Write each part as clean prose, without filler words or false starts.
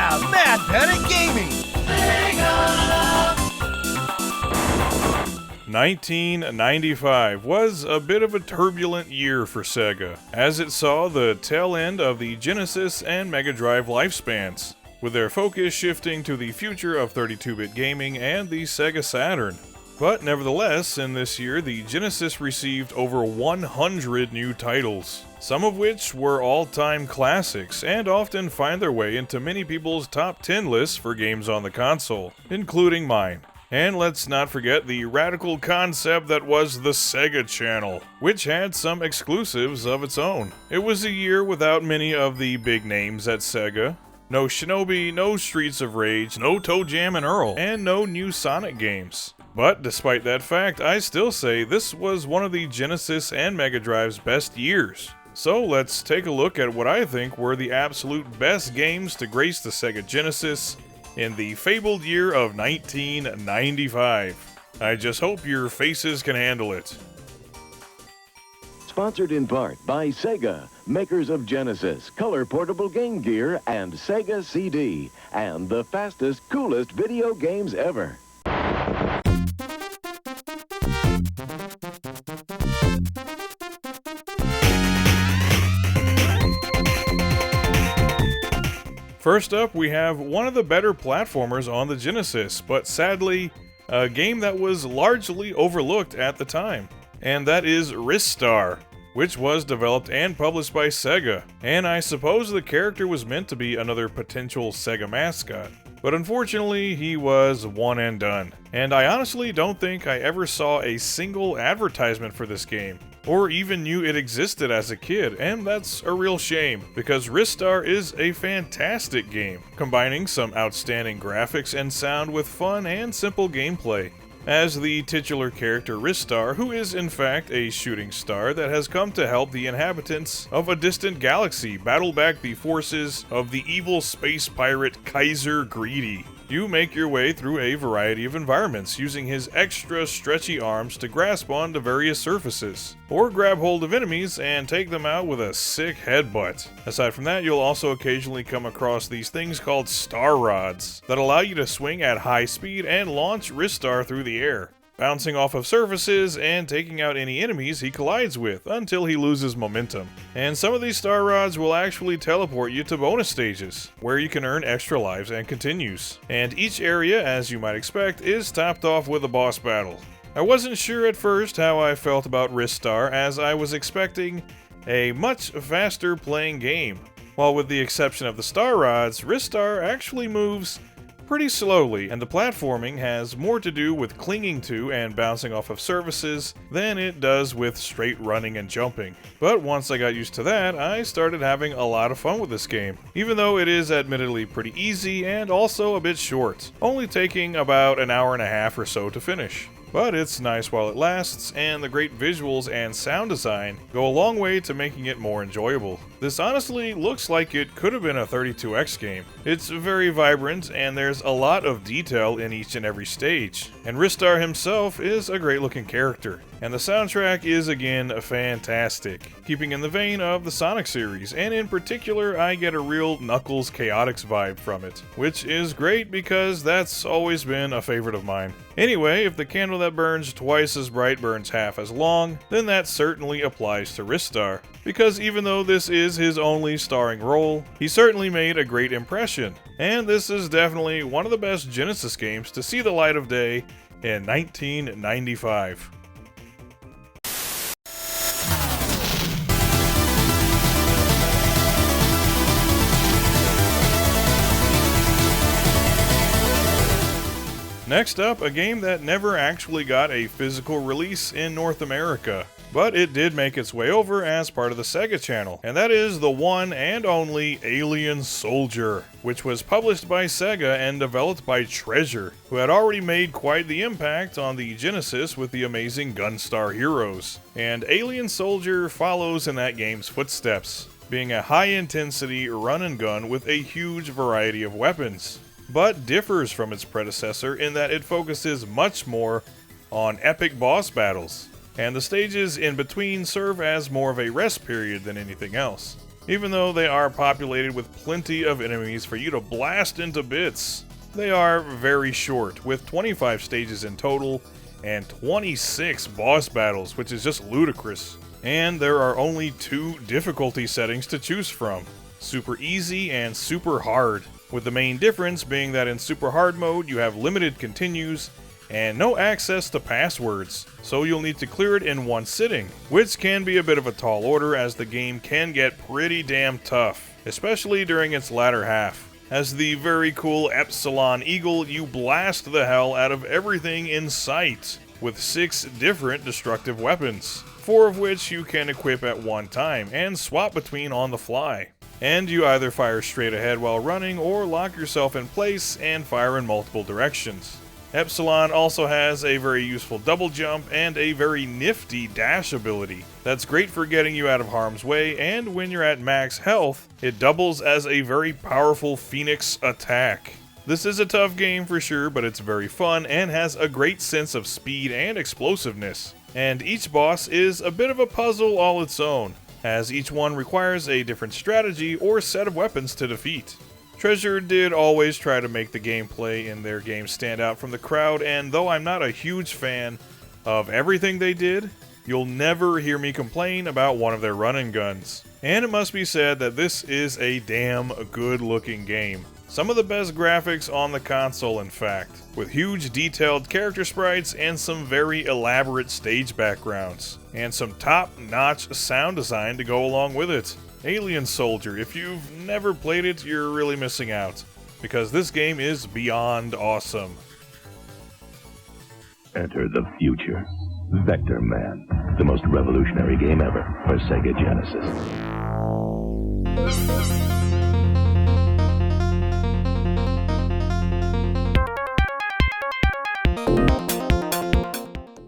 Yeah, Mad Panic Gaming! 1995 was a bit of a turbulent year for Sega, as it saw the tail end of the Genesis and Mega Drive lifespans, with their focus shifting to the future of 32-bit gaming and the Sega Saturn. But nevertheless, in this year, the Genesis received over 100 new titles, some of which were all-time classics and often find their way into many people's top 10 lists for games on the console, including mine. And let's not forget the radical concept that was the Sega Channel, which had some exclusives of its own. It was a year without many of the big names at Sega. No Shinobi, no Streets of Rage, no Toe Jam and Earl, and no new Sonic games. But despite that fact, I still say this was one of the Genesis and Mega Drive's best years. So let's take a look at what I think were the absolute best games to grace the Sega Genesis in the fabled year of 1995. I just hope your faces can handle it. Sponsored in part by Sega, makers of Genesis, color portable game gear, and Sega CD, and the fastest, coolest video games ever. First up, we have one of the better platformers on the Genesis, but sadly, a game that was largely overlooked at the time, and that is Ristar, which was developed and published by Sega, and I suppose the character was meant to be another potential Sega mascot. But unfortunately, he was one and done, and I honestly don't think I ever saw a single advertisement for this game, or even knew it existed as a kid, and that's a real shame, because Ristar is a fantastic game, combining some outstanding graphics and sound with fun and simple gameplay. As the titular character Ristar, who is in fact a shooting star that has come to help the inhabitants of a distant galaxy battle back the forces of the evil space pirate Kaiser Greedy. You make your way through a variety of environments using his extra stretchy arms to grasp onto various surfaces, or grab hold of enemies and take them out with a sick headbutt. Aside from that, you'll also occasionally come across these things called star rods that allow you to swing at high speed and launch Ristar through the air, bouncing off of surfaces and taking out any enemies he collides with until he loses momentum. And some of these star rods will actually teleport you to bonus stages, where you can earn extra lives and continues. And each area, as you might expect, is topped off with a boss battle. I wasn't sure at first how I felt about Ristar, as I was expecting a much faster playing game. While with the exception of the star rods, Ristar actually moves pretty slowly, and the platforming has more to do with clinging to and bouncing off of surfaces than it does with straight running and jumping. But once I got used to that, I started having a lot of fun with this game, even though it is admittedly pretty easy and also a bit short, only taking about an hour and a half or so to finish. But it's nice while it lasts, and the great visuals and sound design go a long way to making it more enjoyable. This honestly looks like it could have been a 32X game. It's very vibrant, and there's a lot of detail in each and every stage. And Ristar himself is a great looking character. And the soundtrack is again fantastic, keeping in the vein of the Sonic series, and in particular I get a real Knuckles Chaotix vibe from it, which is great because that's always been a favorite of mine. Anyway, if the candle that burns twice as bright burns half as long, then that certainly applies to Ristar, because even though this is his only starring role, he certainly made a great impression, and this is definitely one of the best Genesis games to see the light of day in 1995. Next up, a game that never actually got a physical release in North America, but it did make its way over as part of the Sega Channel, and that is the one and only Alien Soldier, which was published by Sega and developed by Treasure, who had already made quite the impact on the Genesis with the amazing Gunstar Heroes. And Alien Soldier follows in that game's footsteps, being a high-intensity run-and-gun with a huge variety of weapons, but differs from its predecessor in that it focuses much more on epic boss battles, and the stages in between serve as more of a rest period than anything else. even though they are populated with plenty of enemies for you to blast into bits. They are very short, with 25 stages in total and 26 boss battles, which is just ludicrous. And there are only 2 difficulty settings to choose from: super easy and super hard, with the main difference being that in super hard mode you have limited continues and no access to passwords, so you'll need to clear it in one sitting, which can be a bit of a tall order as the game can get pretty damn tough, especially during its latter half. As the very cool Epsilon Eagle, you blast the hell out of everything in sight, with 6 different destructive weapons, 4 of which you can equip at one time and swap between on the fly. And you either fire straight ahead while running or lock yourself in place and fire in multiple directions. Epsilon also has a very useful double jump and a very nifty dash ability that's great for getting you out of harm's way, and when you're at max health, it doubles as a very powerful Phoenix attack. This is a tough game for sure, but it's very fun and has a great sense of speed and explosiveness. And each boss is a bit of a puzzle all its own, as each one requires a different strategy or set of weapons to defeat. Treasure did always try to make the gameplay in their games stand out from the crowd, and though I'm not a huge fan of everything they did, you'll never hear me complain about one of their run-and guns. And it must be said that this is a damn good-looking game. Some of the best graphics on the console, in fact, with huge detailed character sprites and some very elaborate stage backgrounds, and some top-notch sound design to go along with it. Alien Soldier, if you've never played it, you're really missing out, because this game is beyond awesome. Enter the future. Vectorman, the most revolutionary game ever for Sega Genesis.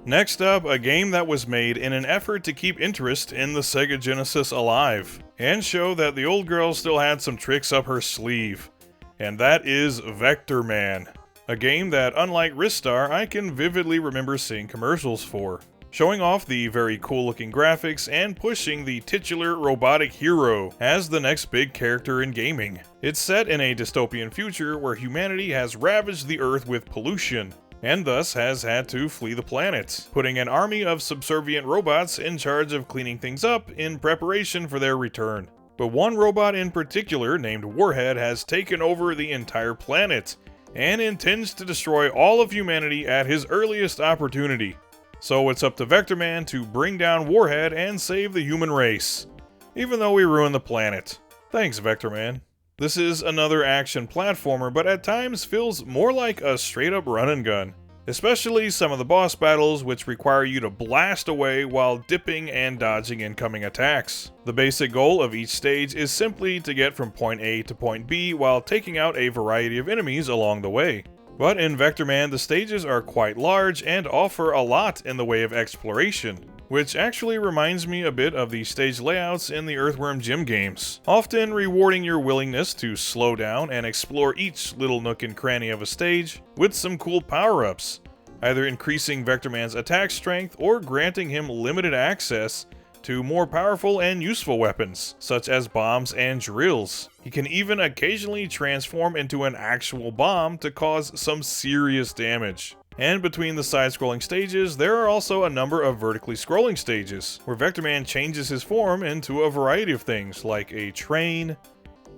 Next up, a game that was made in an effort to keep interest in the Sega Genesis alive, and show that the old girl still had some tricks up her sleeve. And that is Vectorman, a game that, unlike Ristar, I can vividly remember seeing commercials for, showing off the very cool looking graphics and pushing the titular robotic hero as the next big character in gaming. It's set in a dystopian future where humanity has ravaged the Earth with pollution, and thus has had to flee the planet, putting an army of subservient robots in charge of cleaning things up in preparation for their return. But one robot in particular, named Warhead, has taken over the entire planet, and intends to destroy all of humanity at his earliest opportunity. So it's up to Vectorman to bring down Warhead and save the human race, even though we ruin the planet. Thanks, Vectorman. This is another action platformer, but at times feels more like a straight-up run-and-gun, especially some of the boss battles, which require you to blast away while dipping and dodging incoming attacks. The basic goal of each stage is simply to get from point A to point B while taking out a variety of enemies along the way. But in Vectorman, the stages are quite large and offer a lot in the way of exploration, which actually reminds me a bit of the stage layouts in the Earthworm Jim games, often rewarding your willingness to slow down and explore each little nook and cranny of a stage with some cool power-ups, either increasing Vectorman's attack strength or granting him limited access to more powerful and useful weapons, such as bombs and drills. He can even occasionally transform into an actual bomb to cause some serious damage. And between the side-scrolling stages, there are also a number of vertically scrolling stages, where Vectorman changes his form into a variety of things, like a train,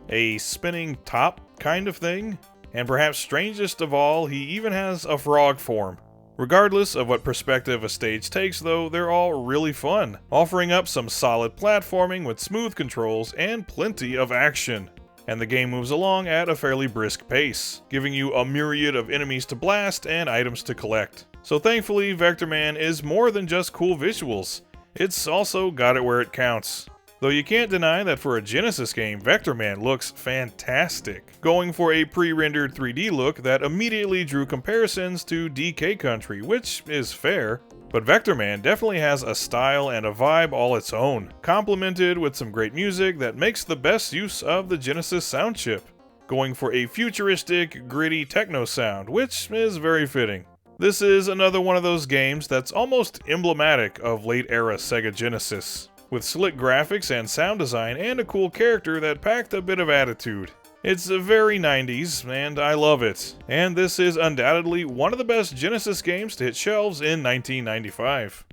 a spinning top kind of thing, and perhaps strangest of all, he even has a frog form. Regardless of what perspective a stage takes though, they're all really fun, offering up some solid platforming with smooth controls and plenty of action. And the game moves along at a fairly brisk pace, giving you a myriad of enemies to blast and items to collect. So thankfully, Vectorman is more than just cool visuals, it's also got it where it counts. Though you can't deny that for a Genesis game, Vectorman looks fantastic, going for a pre-rendered 3D look that immediately drew comparisons to DK Country, which is fair. But Vectorman definitely has a style and a vibe all its own, complemented with some great music that makes the best use of the Genesis sound chip, going for a futuristic, gritty techno sound, which is very fitting. This is another one of those games that's almost emblematic of late-era Sega Genesis. with slick graphics and sound design and a cool character that packed a bit of attitude. It's very 90s, and I love it. And this is undoubtedly one of the best Genesis games to hit shelves in 1995.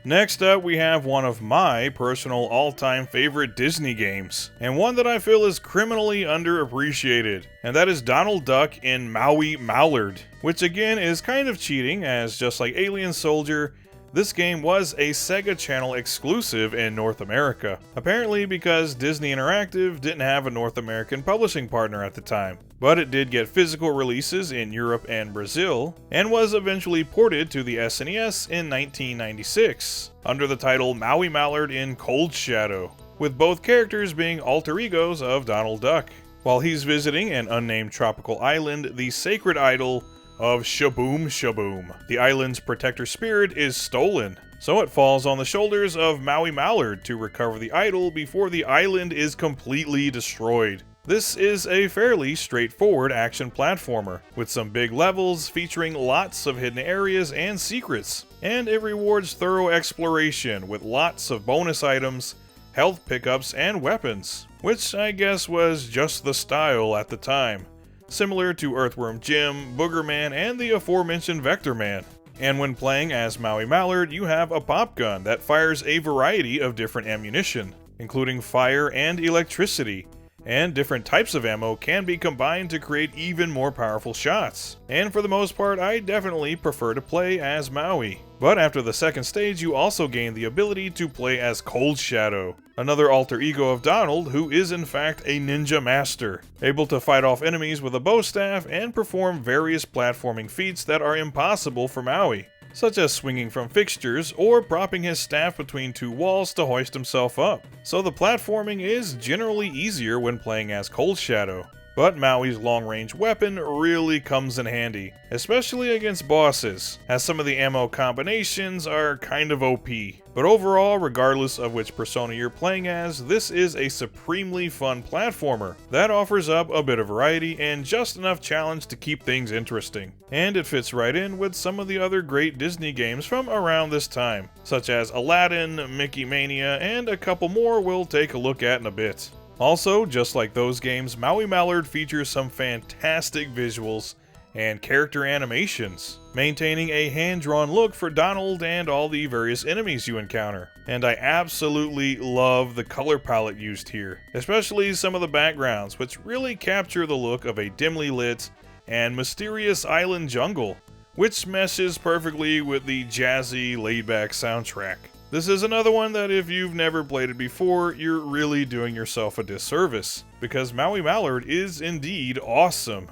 Next up, we have one of my personal all-time favorite Disney games, and one that I feel is criminally underappreciated, and that is Donald Duck in Maui Mallard, which again is kind of cheating, as just like Alien Soldier, this game was a Sega Channel exclusive in North America, apparently because Disney Interactive didn't have a North American publishing partner at the time. But it did get physical releases in Europe and Brazil, and was eventually ported to the SNES in 1996, under the title Maui Mallard in Cold Shadow, with both characters being alter egos of Donald Duck. While he's visiting an unnamed tropical island, the sacred idol of Shaboom Shaboom, the island's protector spirit, is stolen. So it falls on the shoulders of Maui Mallard to recover the idol before the island is completely destroyed. This is a fairly straightforward action platformer, with some big levels featuring lots of hidden areas and secrets, and it rewards thorough exploration with lots of bonus items, health pickups, and weapons, which I guess was just the style at the time, similar to Earthworm Jim, Boogerman, and the aforementioned Vectorman. And when playing as Maui Mallard, you have a pop gun that fires a variety of different ammunition, including fire and electricity, and different types of ammo can be combined to create even more powerful shots. And for the most part, I definitely prefer to play as Maui. But after the second stage, you also gain the ability to play as Cold Shadow, another alter ego of Donald who is in fact a ninja master, able to fight off enemies with a bow staff and perform various platforming feats that are impossible for Maui, such as swinging from fixtures or propping his staff between two walls to hoist himself up. So the platforming is generally easier when playing as Cold Shadow. But Maui's long-range weapon really comes in handy, especially against bosses, as some of the ammo combinations are kind of OP. But overall, regardless of which persona you're playing as, this is a supremely fun platformer that offers up a bit of variety and just enough challenge to keep things interesting. And it fits right in with some of the other great Disney games from around this time, such as Aladdin, Mickey Mania, and a couple more we'll take a look at in a bit. Also, just like those games, Maui Mallard features some fantastic visuals and character animations, maintaining a hand-drawn look for Donald and all the various enemies you encounter. And I absolutely love the color palette used here, especially some of the backgrounds, which really capture the look of a dimly lit and mysterious island jungle, which meshes perfectly with the jazzy, laid-back soundtrack. This is another one that if you've never played it before, you're really doing yourself a disservice, because Maui Mallard is indeed awesome.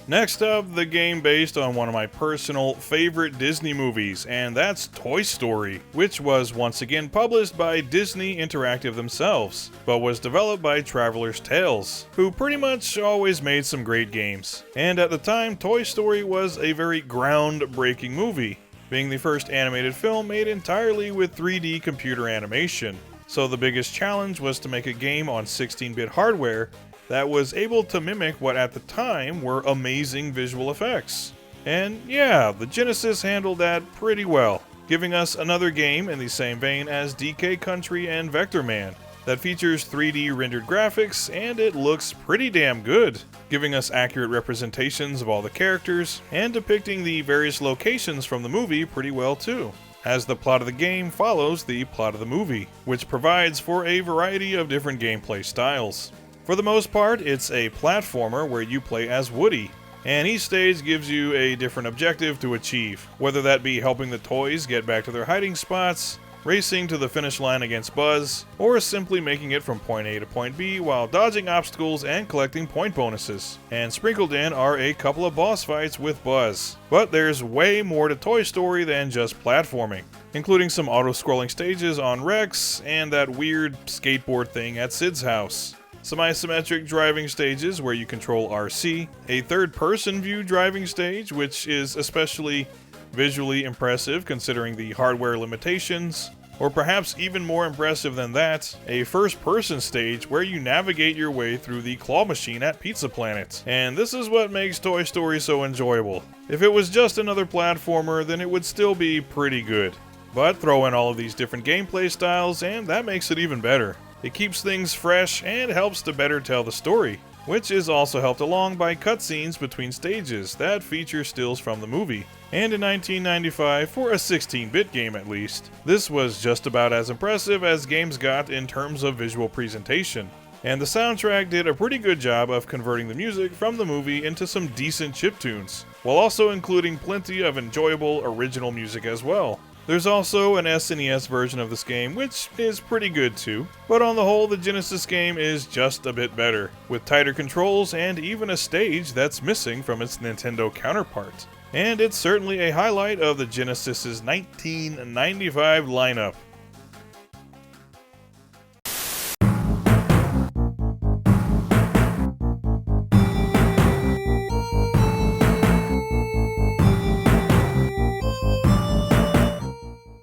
Next up, the game based on one of my personal favorite Disney movies, and that's Toy Story, which was once again published by Disney Interactive themselves, but was developed by Traveler's Tales, who pretty much always made some great games. And at the time, Toy Story was a very groundbreaking movie, being the first animated film made entirely with 3D computer animation. So the biggest challenge was to make a game on 16-bit hardware that was able to mimic what at the time were amazing visual effects. And yeah, the Genesis handled that pretty well, giving us another game in the same vein as DK Country and Vectorman, that features 3D rendered graphics and it looks pretty damn good, giving us accurate representations of all the characters and depicting the various locations from the movie pretty well too, as the plot of the game follows the plot of the movie, which provides for a variety of different gameplay styles. For the most part, it's a platformer where you play as Woody, and each stage gives you a different objective to achieve, whether that be helping the toys get back to their hiding spots, racing to the finish line against Buzz, or simply making it from point A to point B while dodging obstacles and collecting point bonuses. And sprinkled in are a couple of boss fights with Buzz. But there's way more to Toy Story than just platforming, including some auto-scrolling stages on Rex and that weird skateboard thing at Sid's house. Some isometric driving stages where you control RC, a third-person view driving stage which is especially visually impressive considering the hardware limitations, or perhaps even more impressive than that, a first-person stage where you navigate your way through the claw machine at Pizza Planet. And this is what makes Toy Story so enjoyable. If it was just another platformer, then it would still be pretty good. But throw in all of these different gameplay styles and that makes it even better. It keeps things fresh and helps to better tell the story, which is also helped along by cutscenes between stages that feature stills from the movie. And in 1995, for a 16-bit game at least, this was just about as impressive as games got in terms of visual presentation. And the soundtrack did a pretty good job of converting the music from the movie into some decent chiptunes, while also including plenty of enjoyable original music as well. There's also an SNES version of this game, which is pretty good too, but on the whole the Genesis game is just a bit better, with tighter controls and even a stage that's missing from its Nintendo counterpart. And it's certainly a highlight of the Genesis's 1995 lineup.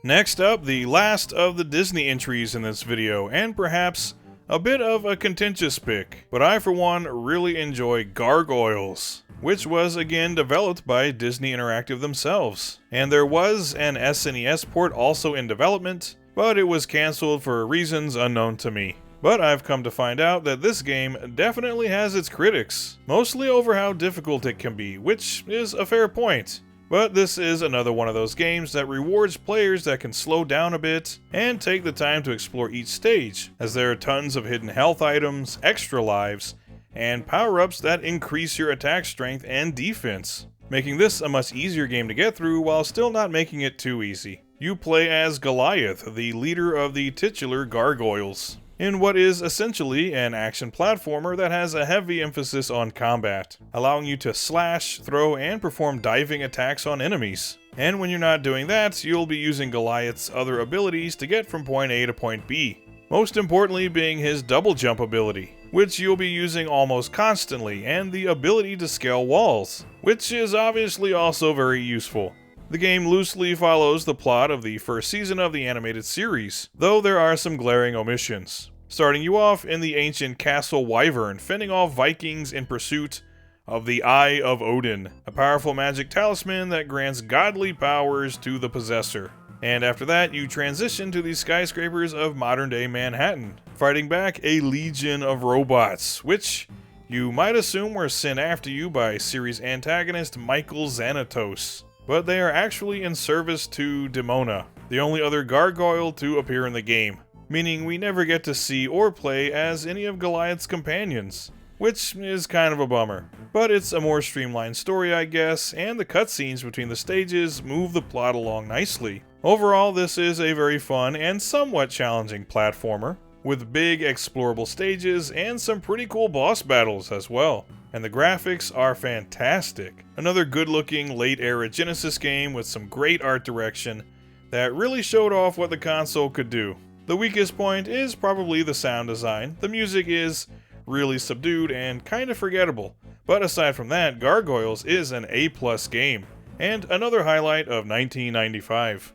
Next up, the last of the Disney entries in this video, and perhaps a bit of a contentious pick, but I for one really enjoy Gargoyles, which was again developed by Disney Interactive themselves. And there was an SNES port also in development, but it was cancelled for reasons unknown to me. But I've come to find out that this game definitely has its critics, mostly over how difficult it can be, which is a fair point. But this is another one of those games that rewards players that can slow down a bit and take the time to explore each stage, as there are tons of hidden health items, extra lives, and power-ups that increase your attack strength and defense, making this a much easier game to get through while still not making it too easy. You play as Goliath, the leader of the titular Gargoyles, in what is essentially an action platformer that has a heavy emphasis on combat, allowing you to slash, throw, and perform diving attacks on enemies. And when you're not doing that, you'll be using Goliath's other abilities to get from point A to point B, most importantly being his double jump ability, which you'll be using almost constantly, and the ability to scale walls, which is obviously also very useful. The game loosely follows the plot of the first season of the animated series, though there are some glaring omissions. Starting you off in the ancient castle Wyvern, fending off Vikings in pursuit of the Eye of Odin, a powerful magic talisman that grants godly powers to the possessor. And after that, you transition to the skyscrapers of modern-day Manhattan, fighting back a legion of robots, which you might assume were sent after you by series antagonist Michael Xanatos. But they are actually in service to Demona, the only other gargoyle to appear in the game, meaning we never get to see or play as any of Goliath's companions, which is kind of a bummer. But it's a more streamlined story, I guess, and the cutscenes between the stages move the plot along nicely. Overall, this is a very fun and somewhat challenging platformer, with big explorable stages and some pretty cool boss battles as well. And the graphics are fantastic. Another good-looking late-era Genesis game with some great art direction that really showed off what the console could do. The weakest point is probably the sound design. The music is really subdued and kind of forgettable, but aside from that, Gargoyles is an A+ game, and another highlight of 1995.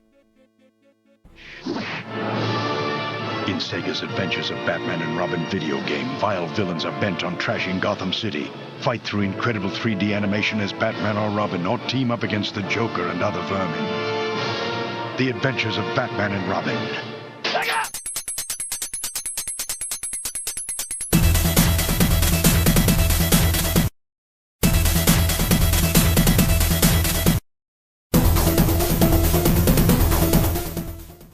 In Sega's Adventures of Batman and Robin video game, vile villains are bent on trashing Gotham City. Fight through incredible 3D animation as Batman or Robin, or team up against the Joker and other vermin. The Adventures of Batman and Robin.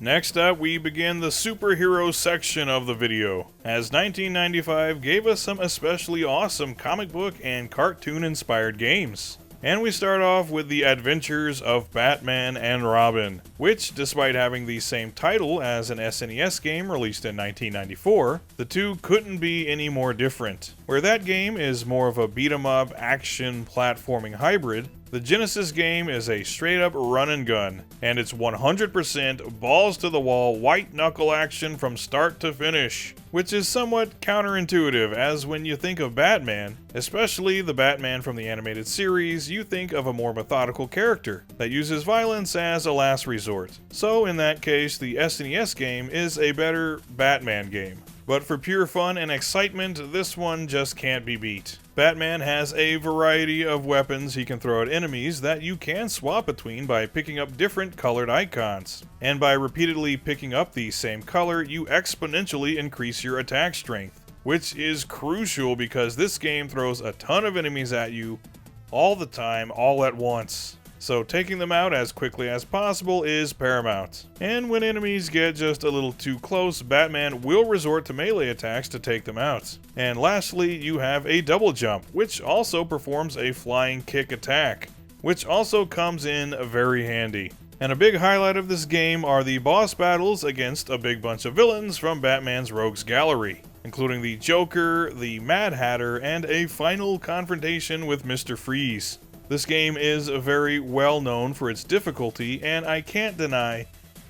Next up, we begin the superhero section of the video, as 1995 gave us some especially awesome comic book and cartoon-inspired games. And we start off with the Adventures of Batman and Robin, which, despite having the same title as an SNES game released in 1994, the two couldn't be any more different. Where that game is more of a beat-em-up action platforming hybrid, the Genesis game is a straight-up run-and-gun, and it's 100% balls-to-the-wall white-knuckle action from start to finish, which is somewhat counterintuitive, as when you think of Batman, especially the Batman from the animated series, you think of a more methodical character that uses violence as a last resort. So in that case, the SNES game is a better Batman game. But for pure fun and excitement, this one just can't be beat. Batman has a variety of weapons he can throw at enemies that you can swap between by picking up different colored icons. And by repeatedly picking up the same color, you exponentially increase your attack strength, which is crucial because this game throws a ton of enemies at you all the time, all at once. So taking them out as quickly as possible is paramount. And when enemies get just a little too close, Batman will resort to melee attacks to take them out. And lastly, you have a double jump, which also performs a flying kick attack, which also comes in very handy. And a big highlight of this game are the boss battles against a big bunch of villains from Batman's Rogues Gallery, including the Joker, the Mad Hatter, and a final confrontation with Mr. Freeze. This game is very well known for its difficulty, and I can't deny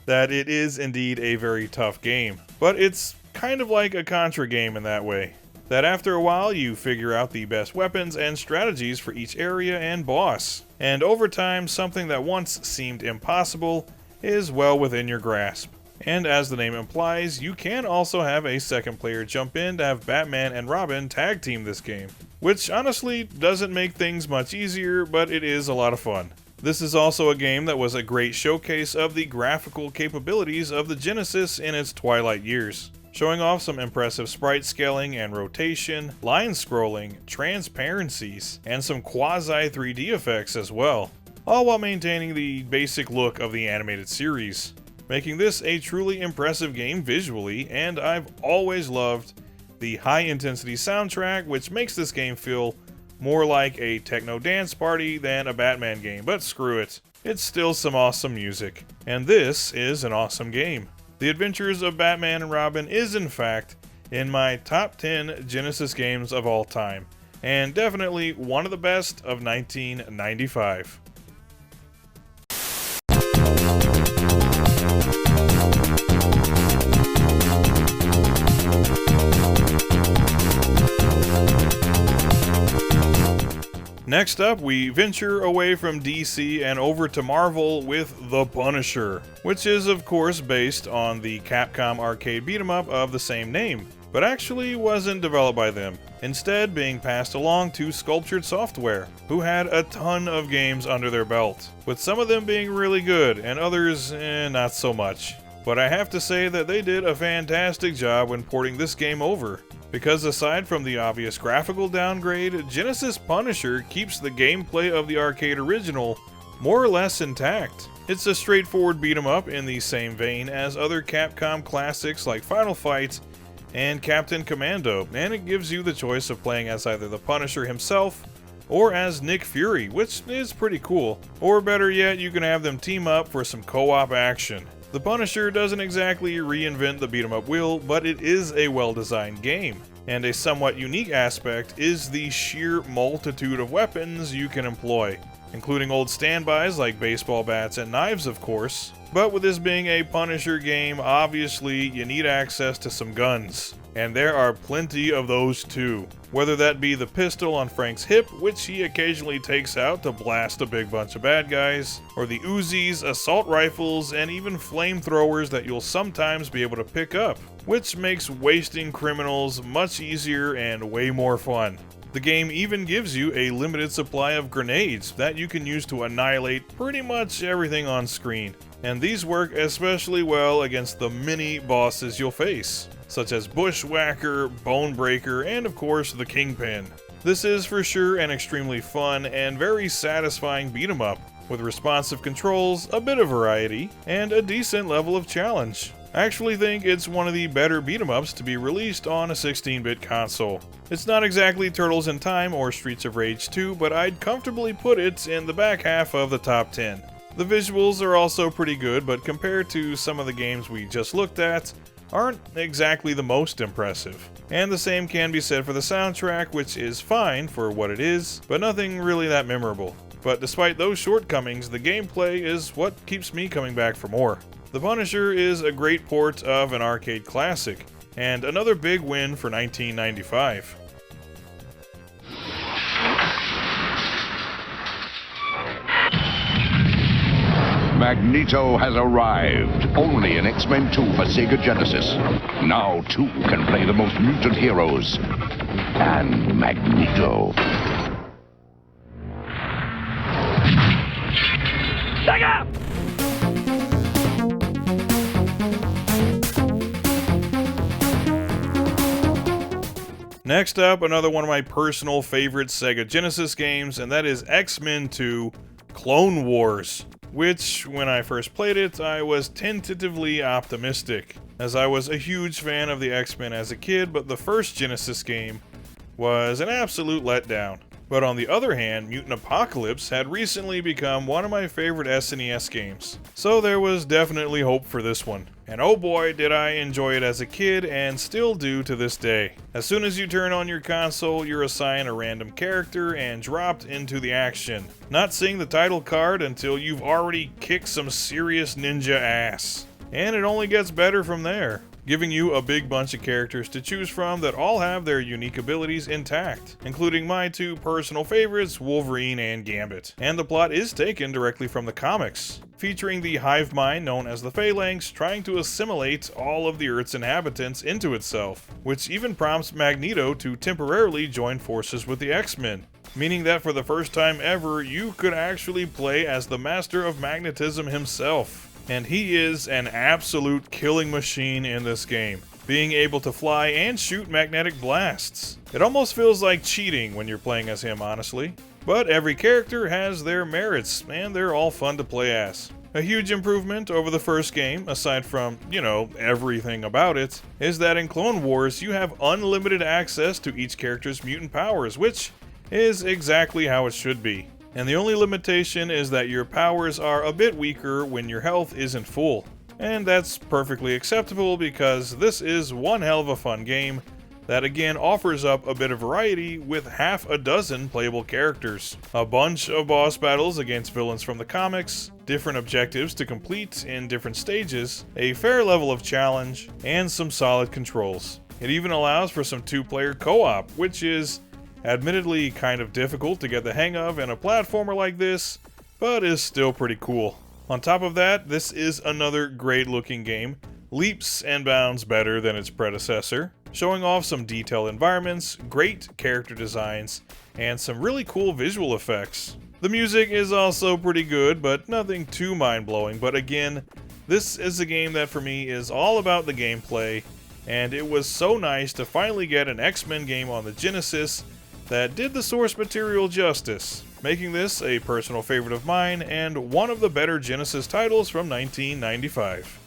that it is indeed a very tough game. But it's kind of like a Contra game in that way, that after a while you figure out the best weapons and strategies for each area and boss. And over time, something that once seemed impossible is well within your grasp. And as the name implies, you can also have a second player jump in to have Batman and Robin tag team this game, which honestly doesn't make things much easier, but it is a lot of fun. This is also a game that was a great showcase of the graphical capabilities of the Genesis in its twilight years, showing off some impressive sprite scaling and rotation, line scrolling, transparencies, and some quasi 3D effects as well, all while maintaining the basic look of the animated series, making this a truly impressive game visually. And I've always loved the high-intensity soundtrack, which makes this game feel more like a techno dance party than a Batman game, but screw it, it's still some awesome music, and this is an awesome game. The Adventures of Batman and Robin is in fact in my top 10 Genesis games of all time, and definitely one of the best of 1995. Next up, we venture away from DC and over to Marvel with The Punisher, which is of course based on the Capcom arcade beat-em-up of the same name, but actually wasn't developed by them, instead being passed along to Sculptured Software, who had a ton of games under their belt, with some of them being really good and others not so much. But I have to say that they did a fantastic job when porting this game over, because aside from the obvious graphical downgrade, Genesis Punisher keeps the gameplay of the arcade original more or less intact. It's a straightforward beat-em-up in the same vein as other Capcom classics like Final Fight and Captain Commando, and it gives you the choice of playing as either the Punisher himself or as Nick Fury, which is pretty cool. Or better yet, you can have them team up for some co-op action. The Punisher doesn't exactly reinvent the beat-em-up wheel, but it is a well-designed game. And a somewhat unique aspect is the sheer multitude of weapons you can employ, including old standbys like baseball bats and knives, of course. But with this being a Punisher game, obviously you need access to some guns, and there are plenty of those too. Whether that be the pistol on Frank's hip, which he occasionally takes out to blast a big bunch of bad guys, or the Uzis, assault rifles, and even flamethrowers that you'll sometimes be able to pick up, which makes wasting criminals much easier and way more fun. The game even gives you a limited supply of grenades that you can use to annihilate pretty much everything on screen, and these work especially well against the many bosses you'll face, such as Bushwhacker, Bonebreaker, and of course the Kingpin. This is for sure an extremely fun and very satisfying beat-em-up, with responsive controls, a bit of variety, and a decent level of challenge. I actually think it's one of the better beat-em-ups to be released on a 16-bit console. It's not exactly Turtles in Time or Streets of Rage 2, but I'd comfortably put it in the back half of the top 10. The visuals are also pretty good, but compared to some of the games we just looked at, aren't exactly the most impressive. And the same can be said for the soundtrack, which is fine for what it is, but nothing really that memorable. But despite those shortcomings, the gameplay is what keeps me coming back for more. The Punisher is a great port of an arcade classic, and another big win for 1995. Magneto has arrived. Only in X-Men 2 for Sega Genesis. Now 2 can play the most mutant heroes. And Magneto. Sega! Next up, another one of my personal favorite Sega Genesis games, and that is X-Men 2 Clone Wars, which, when I first played it, I was tentatively optimistic, as I was a huge fan of the X-Men as a kid, but the first Genesis game was an absolute letdown. But on the other hand, Mutant Apocalypse had recently become one of my favorite SNES games, so there was definitely hope for this one. And oh boy, did I enjoy it as a kid, and still do to this day. As soon as you turn on your console, you're assigned a random character and dropped into the action, not seeing the title card until you've already kicked some serious ninja ass. And it only gets better from there, giving you a big bunch of characters to choose from that all have their unique abilities intact, including my two personal favorites, Wolverine and Gambit. And the plot is taken directly from the comics, featuring the hive mind known as the Phalanx trying to assimilate all of the Earth's inhabitants into itself, which even prompts Magneto to temporarily join forces with the X-Men, meaning that for the first time ever, you could actually play as the Master of Magnetism himself. And he is an absolute killing machine in this game, being able to fly and shoot magnetic blasts. It almost feels like cheating when you're playing as him, honestly. But every character has their merits, and they're all fun to play as. A huge improvement over the first game, aside from, everything about it, is that in Clone Wars you have unlimited access to each character's mutant powers, which is exactly how it should be. And the only limitation is that your powers are a bit weaker when your health isn't full. And that's perfectly acceptable because this is one hell of a fun game that again offers up a bit of variety with half a dozen playable characters, a bunch of boss battles against villains from the comics, different objectives to complete in different stages, a fair level of challenge, and some solid controls. It even allows for some two-player co-op, which is admittedly kind of difficult to get the hang of in a platformer like this, but is still pretty cool. On top of that, this is another great looking game, leaps and bounds better than its predecessor, showing off some detailed environments, great character designs, and some really cool visual effects. The music is also pretty good, but nothing too mind-blowing, but again, this is a game that for me is all about the gameplay, and it was so nice to finally get an X-Men game on the Genesis that did the source material justice, making this a personal favorite of mine and one of the better Genesis titles from 1995.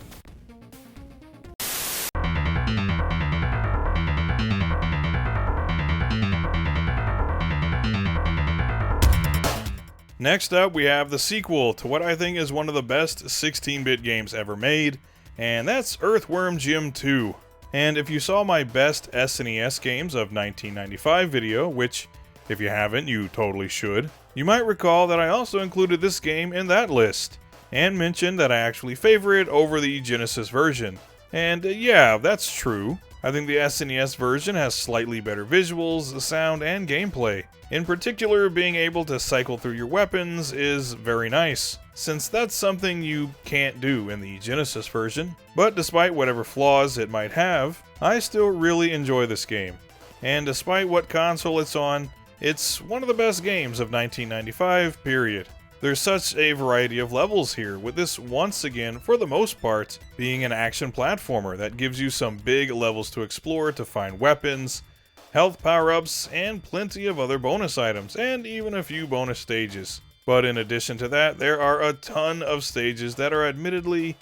Next up, we have the sequel to what I think is one of the best 16-bit games ever made, and that's Earthworm Jim 2. And if you saw my best SNES games of 1995 video, which, if you haven't, you totally should, you might recall that I also included this game in that list, and mentioned that I actually favor it over the Genesis version. And yeah, that's true. I think the SNES version has slightly better visuals, sound, and gameplay. In particular, being able to cycle through your weapons is very nice, since that's something you can't do in the Genesis version. But despite whatever flaws it might have, I still really enjoy this game. And despite what console it's on, it's one of the best games of 1995, period. There's such a variety of levels here, with this once again, for the most part, being an action platformer that gives you some big levels to explore to find weapons, health power-ups, and plenty of other bonus items, and even a few bonus stages. But in addition to that, there are a ton of stages that are admittedly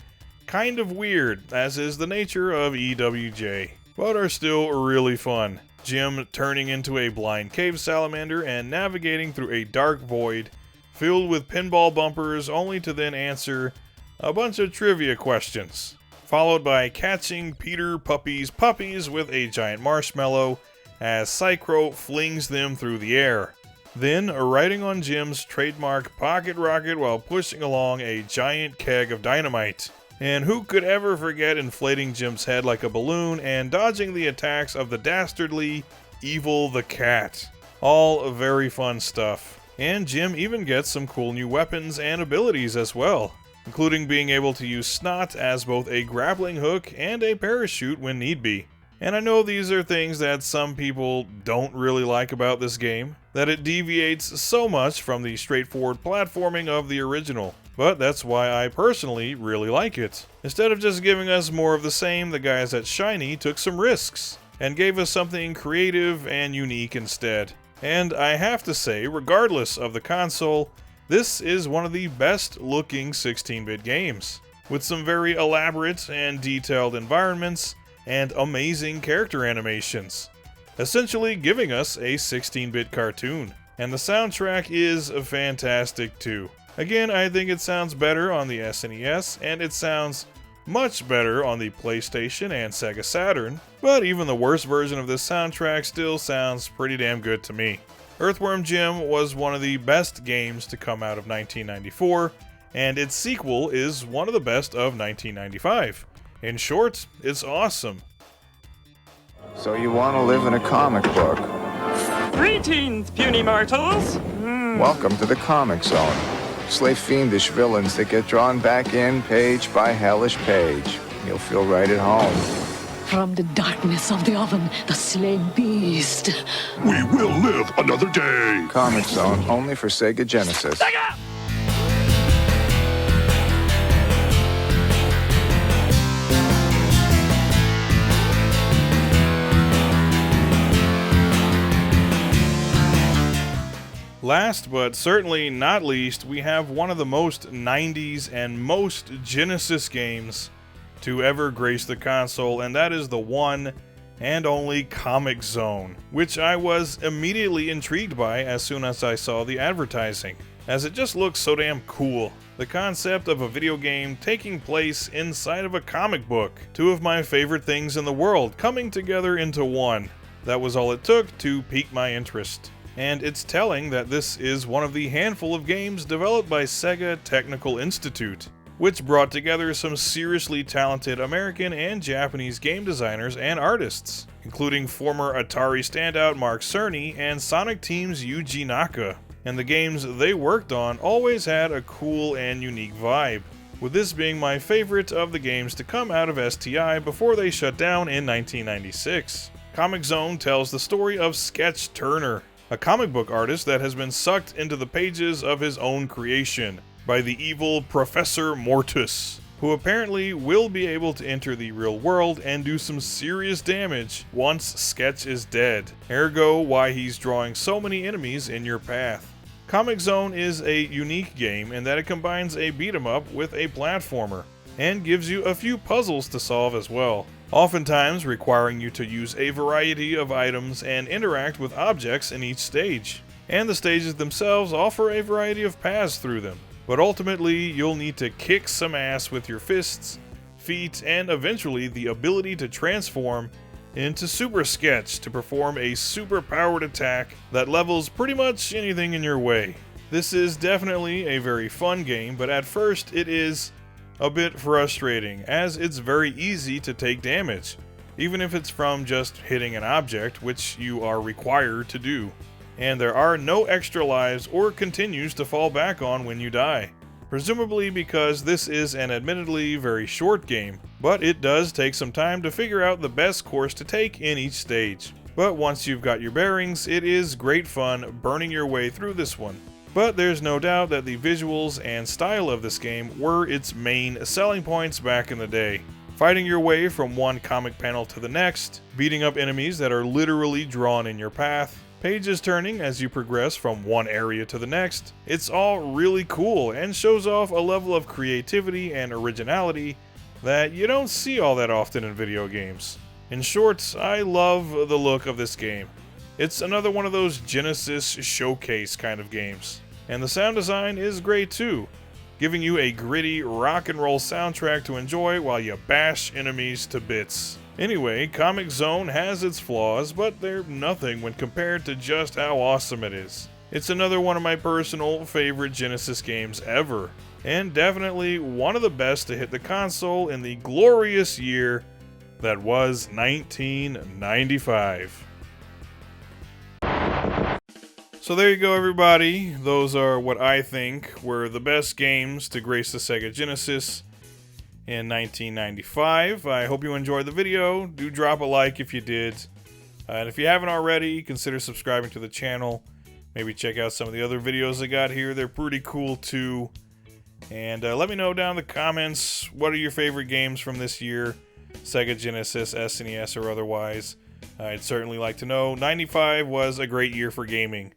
kind of weird, as is the nature of EWJ, but are still really fun. Jim turning into a blind cave salamander and navigating through a dark void filled with pinball bumpers only to then answer a bunch of trivia questions, followed by catching Peter Puppy's puppies with a giant marshmallow as Psychro flings them through the air. Then riding on Jim's trademark pocket rocket while pushing along a giant keg of dynamite. And who could ever forget inflating Jim's head like a balloon and dodging the attacks of the dastardly Evil the Cat. All very fun stuff. And Jim even gets some cool new weapons and abilities as well, including being able to use Snot as both a grappling hook and a parachute when need be. And I know these are things that some people don't really like about this game, that it deviates so much from the straightforward platforming of the original. But that's why I personally really like it. Instead of just giving us more of the same, the guys at Shiny took some risks and gave us something creative and unique instead. And I have to say, regardless of the console, this is one of the best looking 16-bit games, with some very elaborate and detailed environments and amazing character animations, essentially giving us a 16-bit cartoon. And the soundtrack is fantastic too. Again, I think it sounds better on the SNES, and it sounds much better on the PlayStation and Sega Saturn, but even the worst version of this soundtrack still sounds pretty damn good to me. Earthworm Jim was one of the best games to come out of 1994, and its sequel is one of the best of 1995. In short, it's awesome. So you want to live in a comic book? Greetings, puny mortals! Welcome to the Comix Zone. Slay fiendish villains that get drawn back in page by hellish page. You'll feel right at home. From the darkness of the oven, the slain beast. We will live another day. Comix Zone, only for Sega Genesis. Last but certainly not least, we have one of the most 90s and most Genesis games to ever grace the console, and that is the one and only Comix Zone, which I was immediately intrigued by as soon as I saw the advertising, as it just looks so damn cool. The concept of a video game taking place inside of a comic book, two of my favorite things in the world coming together into one. That was all it took to pique my interest. And it's telling that this is one of the handful of games developed by Sega Technical Institute, which brought together some seriously talented American and Japanese game designers and artists, including former Atari standout Mark Cerny and Sonic Team's Yuji Naka. And the games they worked on always had a cool and unique vibe, with this being my favorite of the games to come out of STI before they shut down in 1996. Comix Zone tells the story of Sketch Turner, a comic book artist that has been sucked into the pages of his own creation by the evil Professor Mortus, who apparently will be able to enter the real world and do some serious damage once Sketch is dead, ergo why he's drawing so many enemies in your path. Comix Zone is a unique game in that it combines a beat-em-up with a platformer, and gives you a few puzzles to solve as well, oftentimes requiring you to use a variety of items and interact with objects in each stage. And the stages themselves offer a variety of paths through them, but ultimately you'll need to kick some ass with your fists, feet, and eventually the ability to transform into Super Sketch to perform a super-powered attack that levels pretty much anything in your way. This is definitely a very fun game, but at first it is a bit frustrating, as it's very easy to take damage, even if it's from just hitting an object, which you are required to do. And there are no extra lives or continues to fall back on when you die, presumably because this is an admittedly very short game, but it does take some time to figure out the best course to take in each stage. But once you've got your bearings, it is great fun burning your way through this one. But there's no doubt that the visuals and style of this game were its main selling points back in the day. Fighting your way from one comic panel to the next, beating up enemies that are literally drawn in your path, pages turning as you progress from one area to the next, it's all really cool and shows off a level of creativity and originality that you don't see all that often in video games. In short, I love the look of this game. It's another one of those Genesis showcase kind of games. And the sound design is great too, giving you a gritty rock and roll soundtrack to enjoy while you bash enemies to bits. Anyway, Comix Zone has its flaws, but they're nothing when compared to just how awesome it is. It's another one of my personal favorite Genesis games ever, and definitely one of the best to hit the console in the glorious year that was 1995. So there you go, everybody. Those are what I think were the best games to grace the Sega Genesis in 1995. I hope you enjoyed the video. Do drop a like if you did. And if you haven't already, consider subscribing to the channel. Maybe check out some of the other videos I got here. They're pretty cool too. And let me know down in the comments, what are your favorite games from this year? Sega Genesis, SNES, or otherwise. I'd certainly like to know. 95 was a great year for gaming.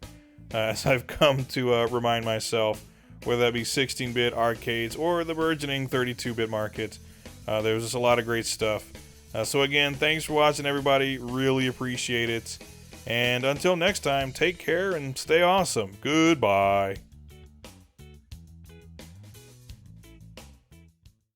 As I've come to remind myself, whether that be 16-bit arcades or the burgeoning 32-bit market. There was just a lot of great stuff. So again, thanks for watching, everybody. Really appreciate it. And until next time, take care and stay awesome. Goodbye.